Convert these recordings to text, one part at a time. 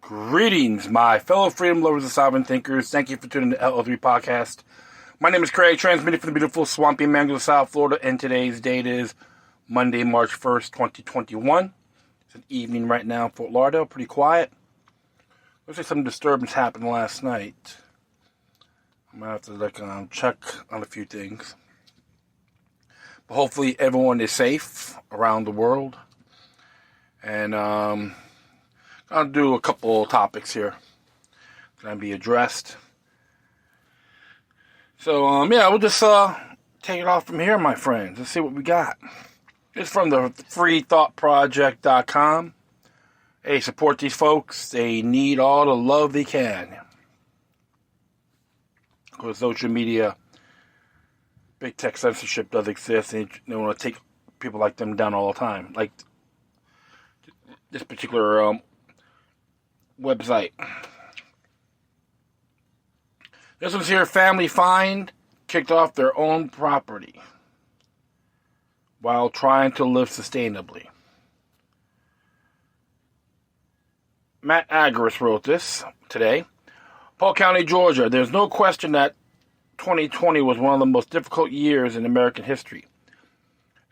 Greetings, my fellow freedom lovers and sovereign thinkers. Thank you for tuning in to LO3 Podcast. My name is Craig, transmitting from the beautiful swampy Mango, South Florida, and today's date is Monday, March 1st, 2021. It's an evening right now in Fort Lauderdale, pretty quiet. Looks like some disturbance happened last night. I'm going to have to check on a few things. But hopefully everyone is safe around the world. And I'll do a couple of topics here. Going to be addressed. So, we'll just take it off from here, my friends. Let's see what we got. It's from the freethoughtproject.com. Hey, support these folks. They need all the love they can. Because social media, big tech censorship does exist, and they want to take people like them down all the time. Like this particular website. This one's here, family fined, kicked off their own property while trying to live sustainably. Matt Agaris wrote this today. Polk County, Georgia. There's no question that 2020 was one of the most difficult years in American history.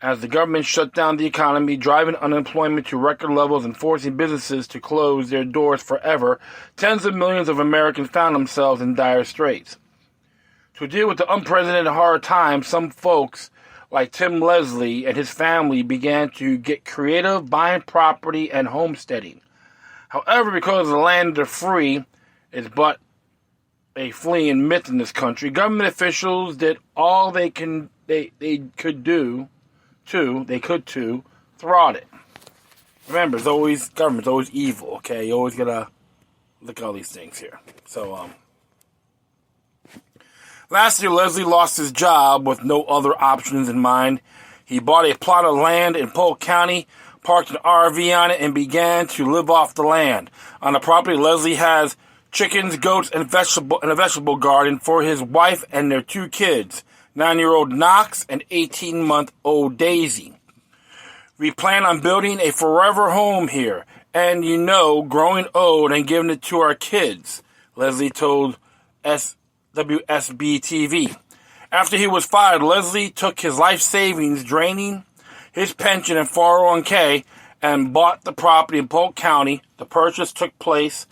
As the government shut down the economy, driving unemployment to record levels and forcing businesses to close their doors forever, tens of millions of Americans found themselves in dire straits. To deal with the unprecedented hard times, some folks, like Tim Leslie and his family, began to get creative, buying property and homesteading. However, because the land of the free is but a fleeing myth in this country, government officials did all they could to thwart it. Remember, government's always evil, okay? You always gotta look at all these things here. So, last year, Leslie lost his job with no other options in mind. He bought a plot of land in Polk County, parked an RV on it, and began to live off the land. On the property, Leslie has chickens, goats, and a vegetable garden for his wife and their two kids, 9-year-old Knox and 18-month-old Daisy. We plan on building a forever home here, and growing old and giving it to our kids, Leslie told WSB-TV. After he was fired, Leslie took his life savings, draining his pension and 401k, and bought the property in Polk County. The purchase took place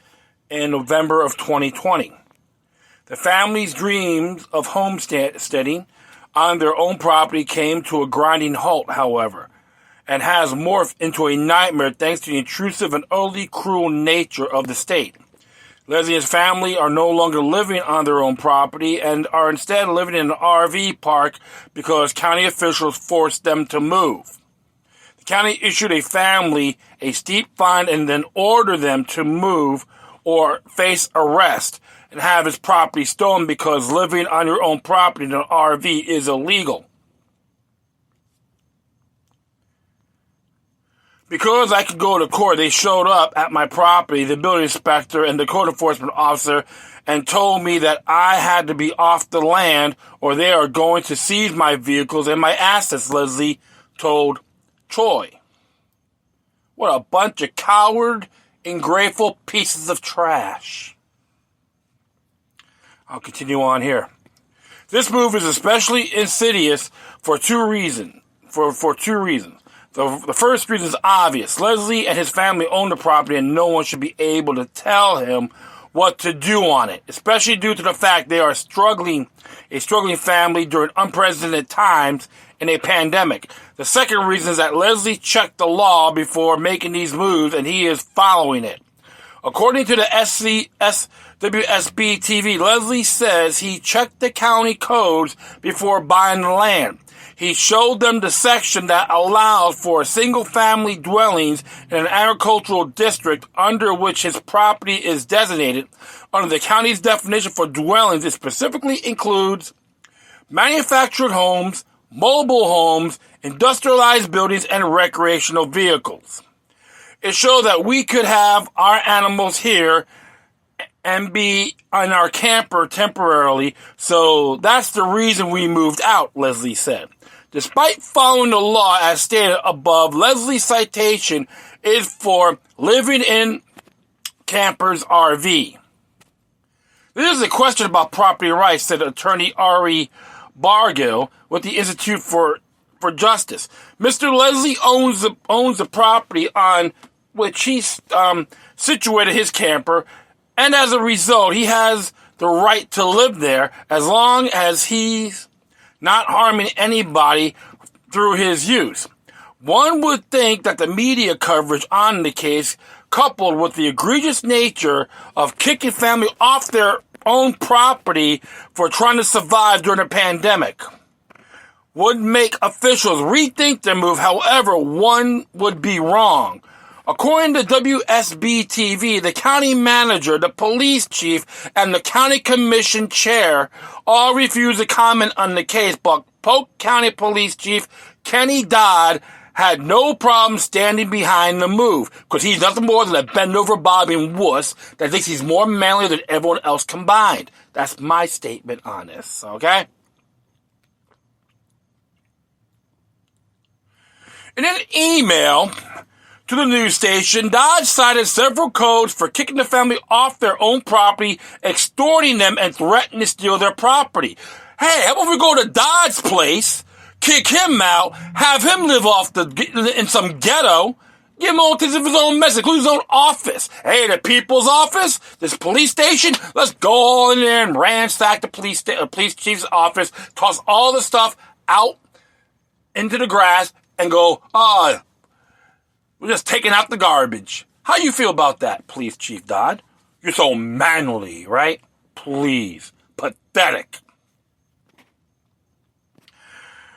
in November of 2020. The family's dreams of homesteading on their own property came to a grinding halt, however, and has morphed into a nightmare thanks to the intrusive and utterly cruel nature of the state. Leslie and his family are no longer living on their own property and are instead living in an RV park because county officials forced them to move. The county issued a family a steep fine and then ordered them to move or face arrest and have his property stolen because living on your own property in an RV is illegal. Because I could go to court, they showed up at my property, the building inspector and the code enforcement officer, and told me that I had to be off the land or they are going to seize my vehicles and my assets, Leslie told Troy. What a bunch of coward, ungrateful pieces of trash. I'll continue on here. This move is especially insidious for two reasons. The first reason is obvious. Leslie and his family own the property and no one should be able to tell him what to do on it, especially due to the fact they are a struggling family during unprecedented times in a pandemic. The second reason is that Leslie checked the law before making these moves and he is following it. According to the WSB TV, Leslie says he checked the county codes before buying the land. He showed them the section that allows for single-family dwellings in an agricultural district under which his property is designated. Under the county's definition for dwellings, it specifically includes manufactured homes, mobile homes, industrialized buildings, and recreational vehicles. It showed that we could have our animals here and be in our camper temporarily, so that's the reason we moved out, Leslie said. Despite following the law as stated above, Leslie's citation is for living in camper's RV. This is a question about property rights, said attorney Ari Bargill with the Institute for Justice. Mr. Leslie owns the property on which he's situated his camper, and as a result, he has the right to live there as long as he's not harming anybody through his use. One would think that the media coverage on the case, coupled with the egregious nature of kicking family off their own property for trying to survive during a pandemic, would make officials rethink their move. However, one would be wrong. According to WSB-TV, the county manager, the police chief, and the county commission chair all refused to comment on the case, but Polk County Police Chief Kenny Dodd had no problem standing behind the move, because he's nothing more than a bend-over bobbing wuss that thinks he's more manly than everyone else combined. That's my statement on this, okay? In an email to the news station, Dodge cited several codes for kicking the family off their own property, extorting them, and threatening to steal their property. Hey, how about we go to Dodge's place, kick him out, have him live in some ghetto, give him all his own mess, including his own office. Hey, the people's office, this police station, let's go in there and ransack the police chief's office, toss all the stuff out into the grass, and go, we're just taking out the garbage. How you feel about that, Police Chief Dodd? You're so manly, right? Please. Pathetic.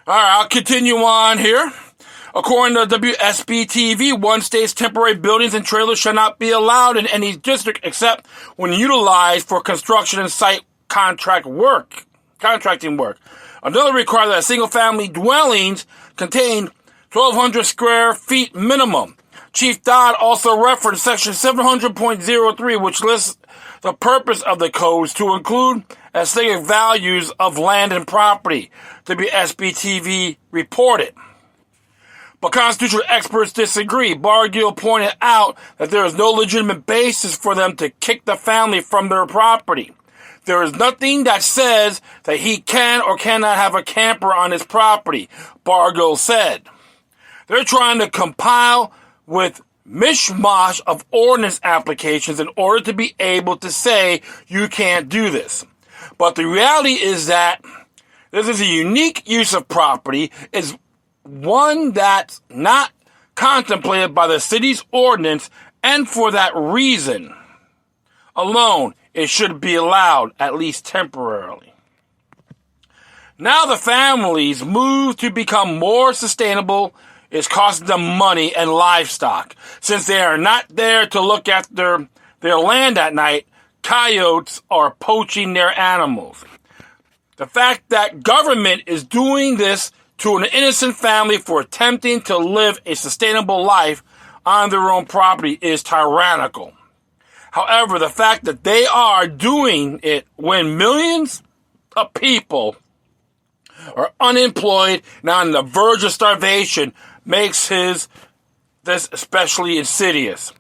All right, I'll continue on here. According to WSB-TV, one state's temporary buildings and trailers shall not be allowed in any district except when utilized for construction and site contracting work. Another requires that single-family dwellings contain 1,200 square feet minimum. Chief Dodd also referenced Section 700.03, which lists the purpose of the codes to include aesthetic values of land and property, WSB-TV reported. But constitutional experts disagree. Bargill pointed out that there is no legitimate basis for them to kick the family from their property. There is nothing that says that he can or cannot have a camper on his property, Bargill said. They're trying to compile with mishmash of ordinance applications in order to be able to say you can't do this. But the reality is that this is a unique use of property, is one that's not contemplated by the city's ordinance, and for that reason alone, it should be allowed, at least temporarily. Now the family's move to become more sustainable is costing them money and livestock. Since they are not there to look after their land at night, coyotes are poaching their animals. The fact that government is doing this to an innocent family for attempting to live a sustainable life on their own property is tyrannical. However, the fact that they are doing it when millions of people are unemployed and on the verge of starvation makes this especially insidious.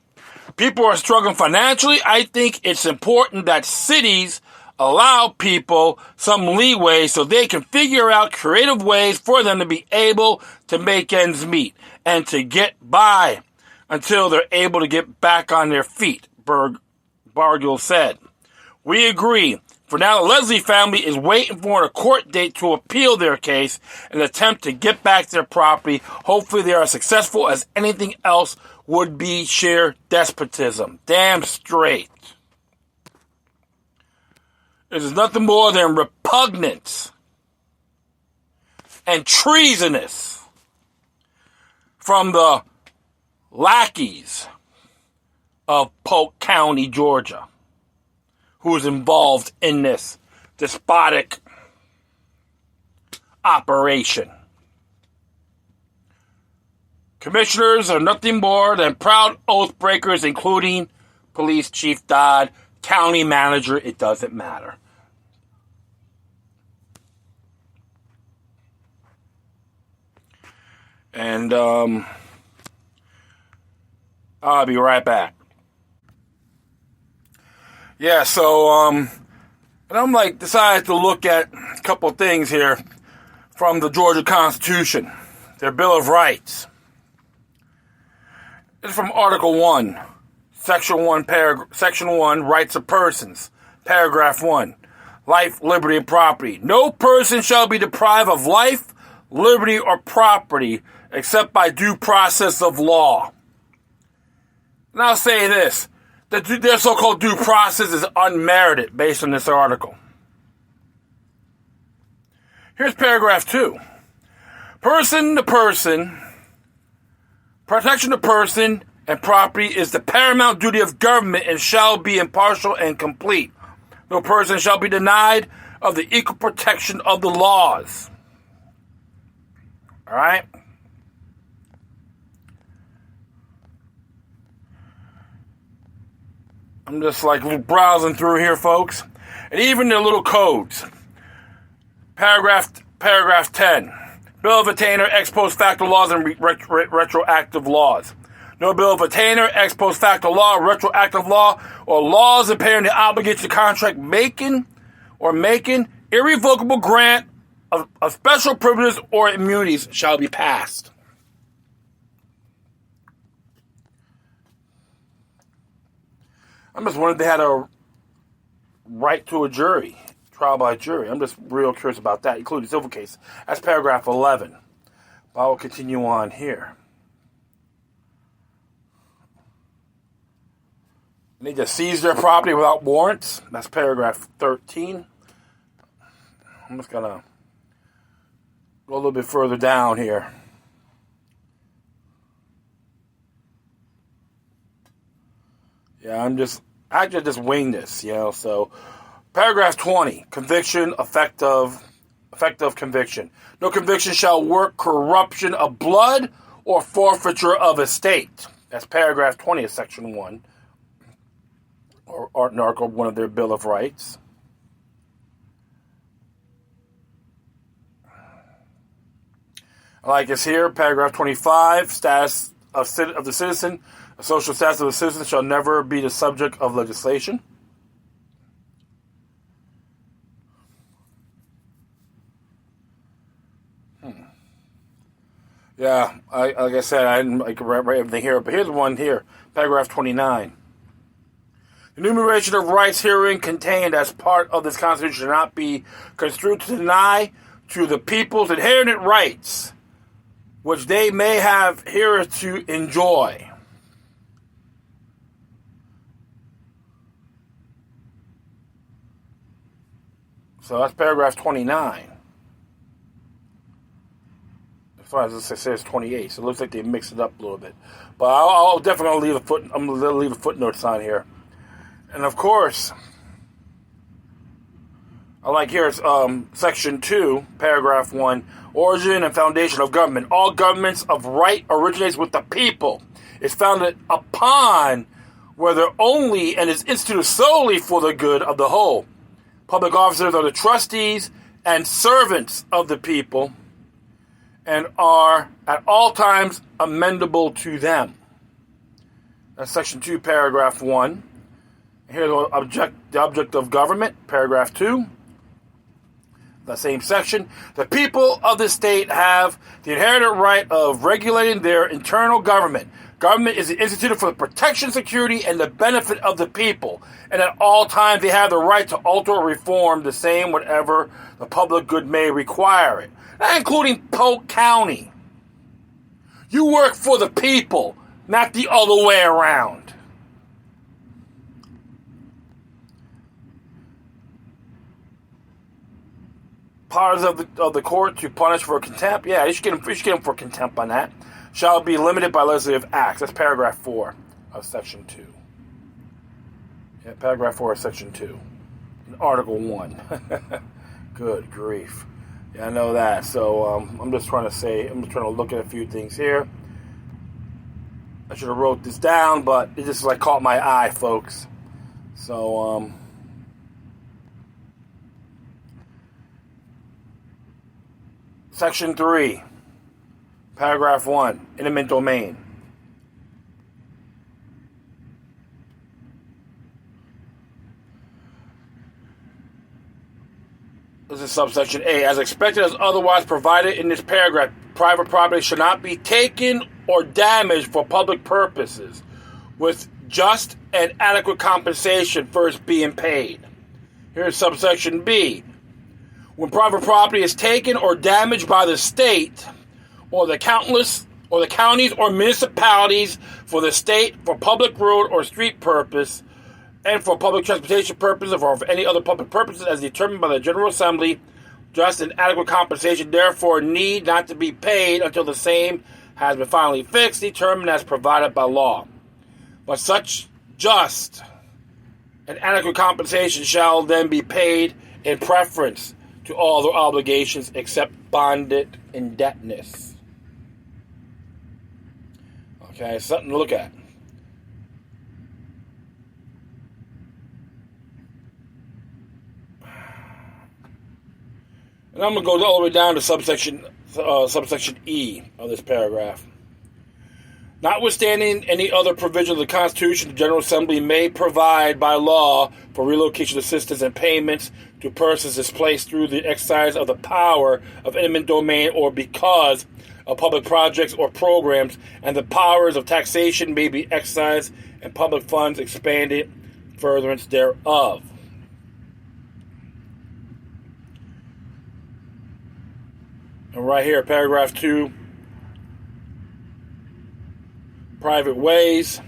People are struggling financially. I think it's important that cities allow people some leeway so they can figure out creative ways for them to be able to make ends meet and to get by until they're able to get back on their feet, Bargill said. We agree. For now, the Leslie family is waiting for a court date to appeal their case and attempt to get back their property. Hopefully they are successful, as anything else would be sheer despotism. Damn straight. It is nothing more than repugnance and treasonous from the lackeys of Polk County, Georgia, who is involved in this despotic operation. Commissioners are nothing more than proud oath breakers, including Police Chief Dodd, county manager, it doesn't matter. And I'll be right back. Yeah, so, and I'm like, decided to look at a couple of things here from the Georgia Constitution, their Bill of Rights. It's from Article 1, Section 1, Rights of Persons, Paragraph 1, Life, Liberty, and Property. No person shall be deprived of life, liberty, or property except by due process of law. And I'll say this, that their so-called due process is unmerited based on this article. Here's Paragraph 2. Person to person, protection of person and property is the paramount duty of government and shall be impartial and complete. No person shall be denied of the equal protection of the laws. All right? I'm just like browsing through here, folks. And even their little codes. Paragraph 10. Bill of Attainder, ex post facto laws and retroactive laws. No bill of attainder, ex post facto law, retroactive law, or laws impairing the obligation to contract making irrevocable grant of special privileges or immunities shall be passed. I'm just wondering if they had a right to a jury, trial by jury. I'm just real curious about that, including civil case. That's paragraph 11. But I will continue on here. They just seize their property without warrants. That's paragraph 13. I'm just going to go a little bit further down here. Yeah, I just wing this, so paragraph 20, conviction, effective conviction. No conviction shall work corruption of blood or forfeiture of estate. That's paragraph 20 of section 1. Or Article 1 of their Bill of Rights. I like this here, paragraph 25, status of the citizen. The social status of the citizen shall never be the subject of legislation. Yeah, like I said, I didn't write everything here, but here's one here, paragraph 29. The enumeration of rights herein contained as part of this Constitution should not be construed to deny to the people's inherent rights, which they may have hereto enjoy. So that's paragraph 29. As far as it says 28, so it looks like they mixed it up a little bit. But I'll definitely leave I'm going to leave a footnotes on here. And of course, I like here it's section 2, paragraph 1, origin and foundation of government. All governments of right originates with the people. It's founded upon, whether only, and is instituted solely for the good of the whole. Public officers are the trustees and servants of the people and are at all times amendable to them. That's section 2, paragraph 1. Here's the object of government, paragraph 2. The same section. The people of the state have the inherent right of regulating their internal government. Government is instituted for the protection, security, and the benefit of the people. And at all times they have the right to alter or reform the same whatever the public good may require it. Not including Polk County. You work for the people, not the other way around. Powers of the court to punish for contempt. Yeah, you should get him for contempt on that. Shall be limited by legislative acts. That's paragraph 4 of section 2. Yeah, paragraph 4 of section 2. In Article 1. Good grief. Yeah, I know that. So I'm just trying to look at a few things here. I should have wrote this down, but it just caught my eye, folks. So Section 3, paragraph 1, eminent domain. This is subsection A. As expected as otherwise provided in this paragraph, private property should not be taken or damaged for public purposes, with just and adequate compensation first being paid. Here's subsection B. When private property is taken or damaged by the state or the counties or municipalities for the state for public road or street purpose and for public transportation purposes or for any other public purposes as determined by the General Assembly, just and adequate compensation therefore need not to be paid until the same has been finally fixed, determined as provided by law. But such just and adequate compensation shall then be paid in preference to all other obligations except bonded indebtedness. Okay, something to look at. And I'm going to go all the way down to subsection E of this paragraph. Notwithstanding any other provision of the Constitution, the General Assembly may provide by law for relocation assistance and payments to persons displaced through the exercise of the power of eminent domain or because of public projects or programs, and the powers of taxation may be exercised and public funds expanded furtherance thereof. And right here, paragraph 2, private ways.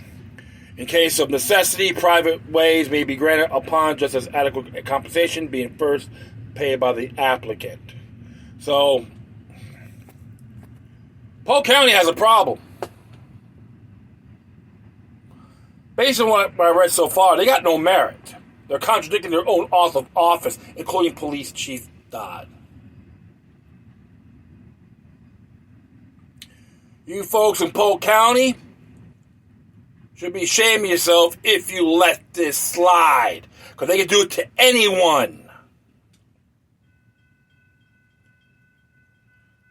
In case of necessity, private ways may be granted upon just as adequate compensation being first paid by the applicant. So, Polk County has a problem. Based on what I read so far, they got no merit. They're contradicting their own oath of office, including Police Chief Dodd. You folks in Polk County should be ashamed of yourself if you let this slide, because they can do it to anyone.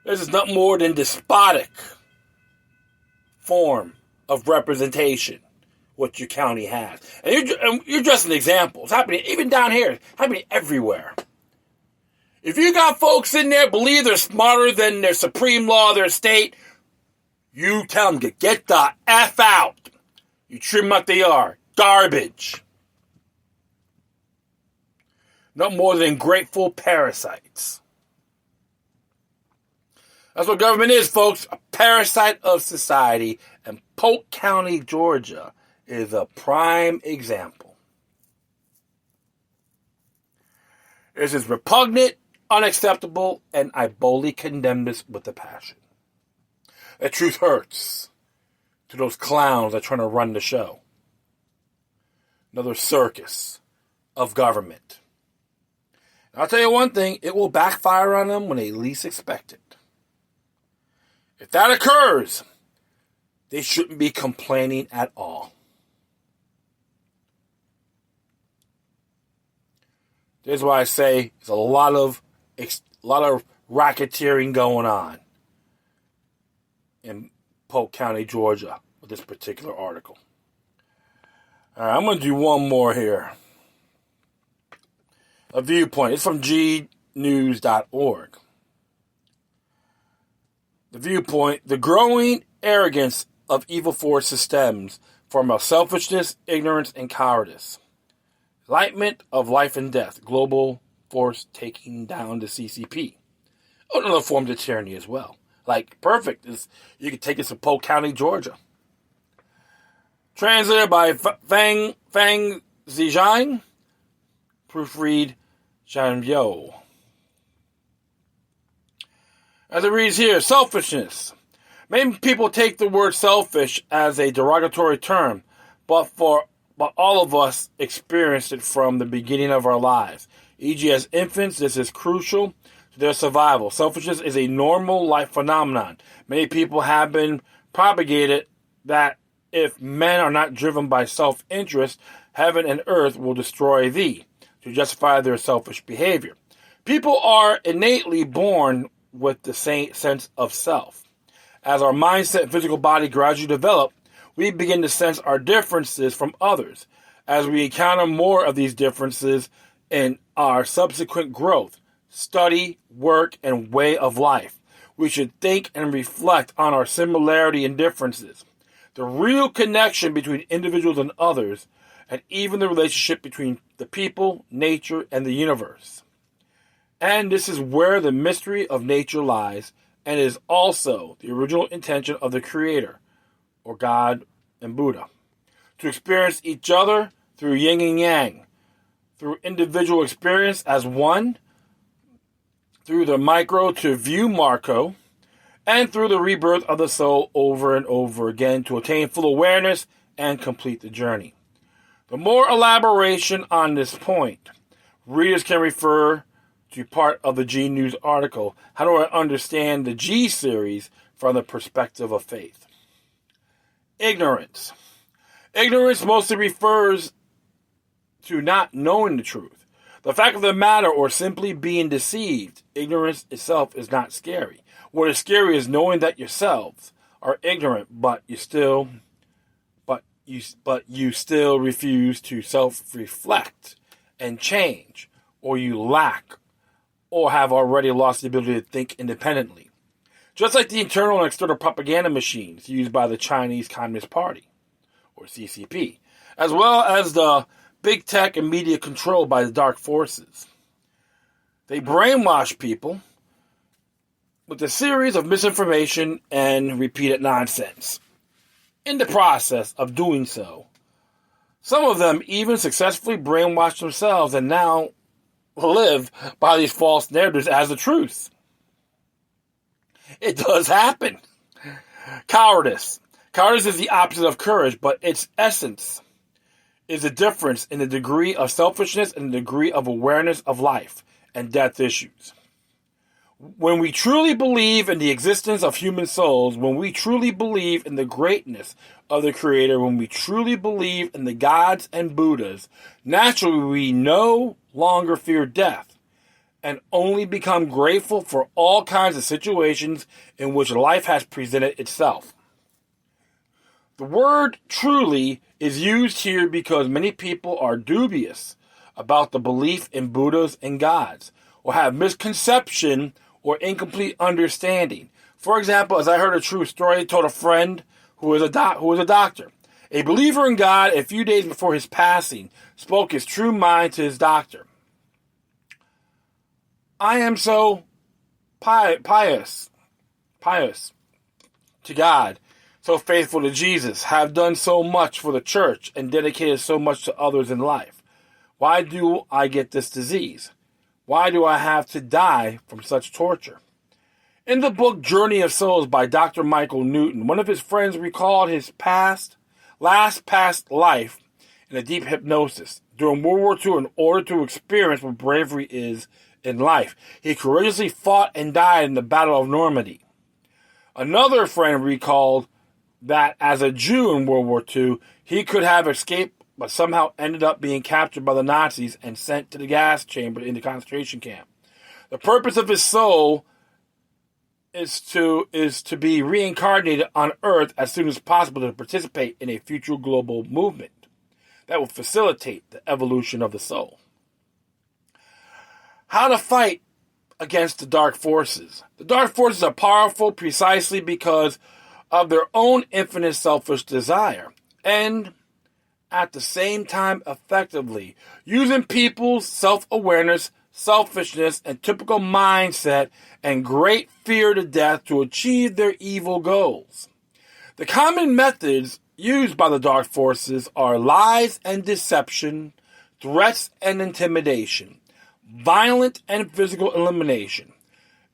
This is not more than despotic form of representation what your county has. And you're just an example. It's happening even down here. It's happening everywhere. If you got folks in there believe they're smarter than their supreme law of their state, you tell them to get the F out. You trim what they are. Garbage. Not more than grateful parasites. That's what government is, folks. A parasite of society. And Polk County, Georgia is a prime example. This is repugnant, unacceptable, and I boldly condemn this with a passion. The truth hurts to those clowns that are trying to run the show. Another circus of government. And I'll tell you one thing, it will backfire on them when they least expect it. If that occurs, they shouldn't be complaining at all. This is why I say there's a lot of racketeering going on in Polk County, Georgia, with this particular article. All right, I'm going to do one more here. A viewpoint. It's from gnews.org. The viewpoint: the growing arrogance of evil forces stems from our selfishness, ignorance, and cowardice. Enlightenment of life and death. Global force taking down the CCP. Another form of tyranny as well. Like, perfect. You can take this to Polk County, Georgia. Translated by Fang Zizhang. Proofread Shan Yo. As it reads here, selfishness. Many people take the word selfish as a derogatory term, but all of us experienced it from the beginning of our lives. E.g., as infants, this is crucial to their survival. Selfishness is a normal life phenomenon. Many people have been propagated that if men are not driven by self-interest, heaven and earth will destroy thee, to justify their selfish behavior. People are innately born with the same sense of self. As our mindset and physical body gradually develop, we begin to sense our differences from others. As we encounter more of these differences in our subsequent growth, study, work, and way of life. We should think and reflect on our similarity and differences, the real connection between individuals and others, and even the relationship between the people, nature, and the universe. And this is where the mystery of nature lies, and is also the original intention of the Creator, or God and Buddha, to experience each other through yin and yang, through individual experience as one, through the micro to view Marco, and through the rebirth of the soul over and over again to attain full awareness and complete the journey. For more elaboration on this point, readers can refer to part of the G News article, How Do I Understand the G Series from the Perspective of Faith? Ignorance. Ignorance mostly refers to not knowing the truth. The fact of the matter, or simply being deceived. Ignorance itself is not scary. What is scary is knowing that yourselves are ignorant, but you still refuse to self-reflect and change, or you lack or have already lost the ability to think independently. Just like the internal and external propaganda machines used by the Chinese Communist Party, or CCP, as well as the big tech and media controlled by the dark forces. They brainwash people with a series of misinformation and repeated nonsense. In the process of doing so, some of them even successfully brainwash themselves and now live by these false narratives as the truth. It does happen. Cowardice. Cowardice is the opposite of courage, but its essence is the difference in the degree of selfishness and the degree of awareness of life and death issues. When we truly believe in the existence of human souls, when we truly believe in the greatness of the Creator, when we truly believe in the gods and Buddhas, naturally we no longer fear death and only become grateful for all kinds of situations in which life has presented itself. The word truly is used here because many people are dubious about the belief in Buddhas and gods, or have misconception or incomplete understanding. For example, as I heard a true story told a friend who was a doctor. A believer in God, a few days before his passing, spoke his true mind to his doctor. I am so pious to God, so faithful to Jesus, have done so much for the church and dedicated so much to others in life. Why do I get this disease? Why do I have to die from such torture? In the book Journey of Souls by Dr. Michael Newton, one of his friends recalled his last past life in a deep hypnosis during World War II in order to experience what bravery is in life. He courageously fought and died in the Battle of Normandy. Another friend recalled that as a Jew in World War II, he could have escaped, but somehow ended up being captured by the Nazis and sent to the gas chamber in the concentration camp. The purpose of his soul is to be reincarnated on Earth as soon as possible to participate in a future global movement that will facilitate the evolution of the soul. How to fight against the dark forces. The dark forces are powerful precisely because of their own infinite selfish desire, and at the same time effectively using people's self-awareness, selfishness, and typical mindset and great fear to death to achieve their evil goals. The common methods used by the dark forces are lies and deception, threats and intimidation, violent and physical elimination.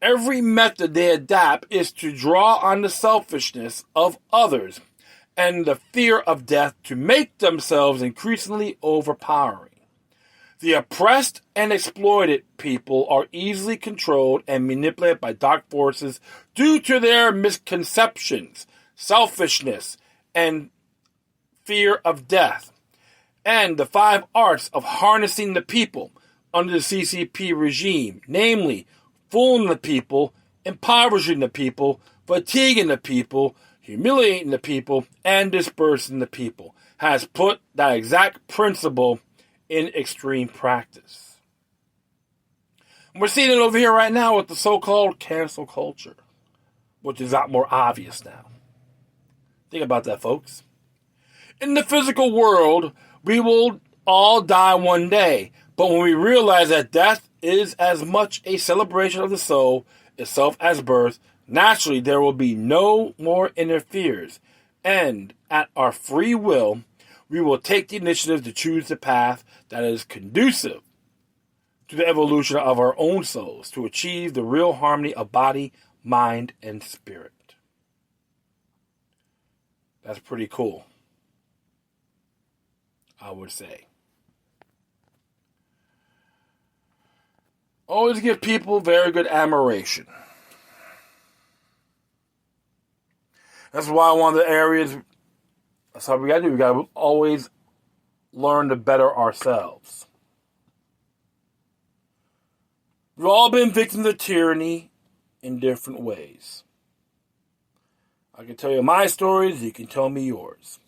Every method they adapt is to draw on the selfishness of others and the fear of death to make themselves increasingly overpowering. The oppressed and exploited people are easily controlled and manipulated by dark forces due to their misconceptions, selfishness, and fear of death. And the 5 arts of harnessing the people under the CCP regime, namely fooling the people, impoverishing the people, fatiguing the people, humiliating the people, and dispersing the people, has put that exact principle in extreme practice. We're seeing it over here right now with the so-called cancel culture, which is a lot more obvious now. Think about that, folks. In the physical world, we will all die one day. But when we realize that death is as much a celebration of the soul itself as birth, naturally there will be no more interferes. And at our free will, we will take the initiative to choose the path that is conducive to the evolution of our own souls to achieve the real harmony of body, mind, and spirit. That's pretty cool, I would say. Always give people very good admiration. That's why one of the areas, that's how we got to do. We got to always learn to better ourselves. We've all been victims of tyranny in different ways. I can tell you my stories, you can tell me yours.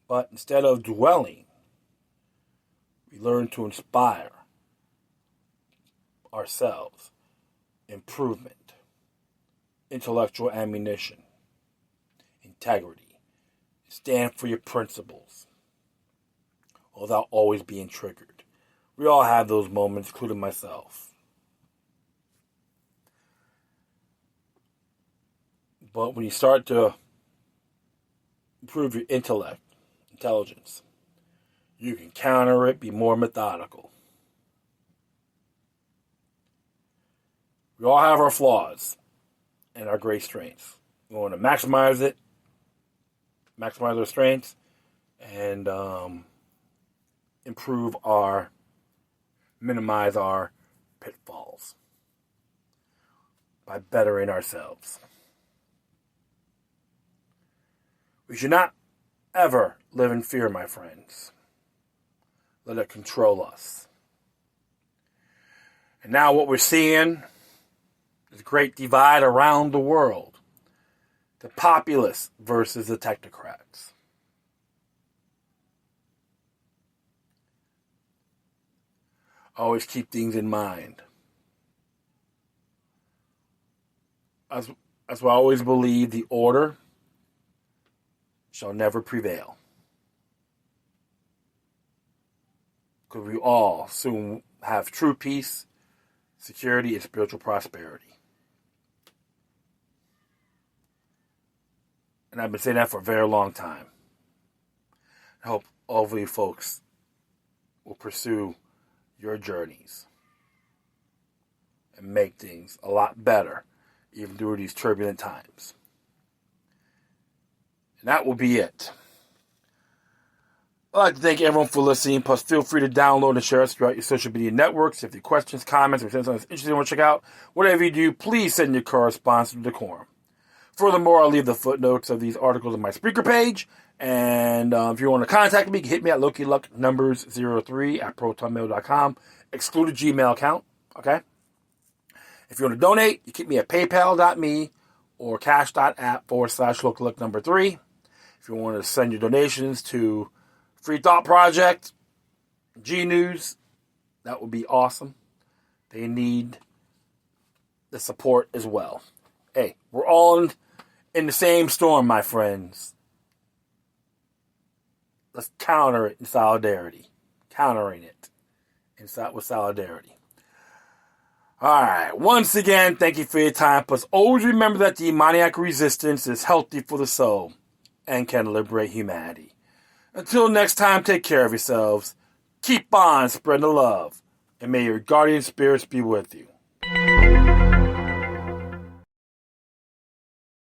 But instead of dwelling, we learn to inspire ourselves, improvement, intellectual ammunition, integrity, stand for your principles without always being triggered. We all have those moments, including myself. But when you start to improve your intelligence, you can counter it, be more methodical. We all have our flaws and our great strengths. We want to maximize it, maximize our strengths, and minimize our pitfalls by bettering ourselves. We should not ever live in fear, my friends. Let it control us. And now what we're seeing is a great divide around the world. The populace versus the technocrats. Always keep things in mind. That's why I always believe the order shall never prevail. Because we all soon have true peace, security, and spiritual prosperity. And I've been saying that for a very long time. I hope all of you folks will pursue your journeys and make things a lot better, even through these turbulent times. And that will be it. I'd like to thank everyone for listening. Plus, feel free to download and share us throughout your social media networks. If you have questions, comments, or something that's interesting you want to check out, whatever you do, please send your correspondence to Decorum. Furthermore, I'll leave the footnotes of these articles on my speaker page. And if you want to contact me, you can hit me at LokiLuck03@protonmail.com. Exclude a Gmail account. Okay? If you want to donate, you keep me at paypal.me or cash.app/LokiLuck3. If you want to send your donations to Free Thought Project, G News, that would be awesome. They need the support as well. Hey, we're all in the same storm, my friends. Let's counter it in solidarity. Countering it with solidarity. All right. Once again, thank you for your time. Plus, always remember that demoniac resistance is healthy for the soul and can liberate humanity. Until next time, take care of yourselves. Keep on spreading the love. And may your guardian spirits be with you.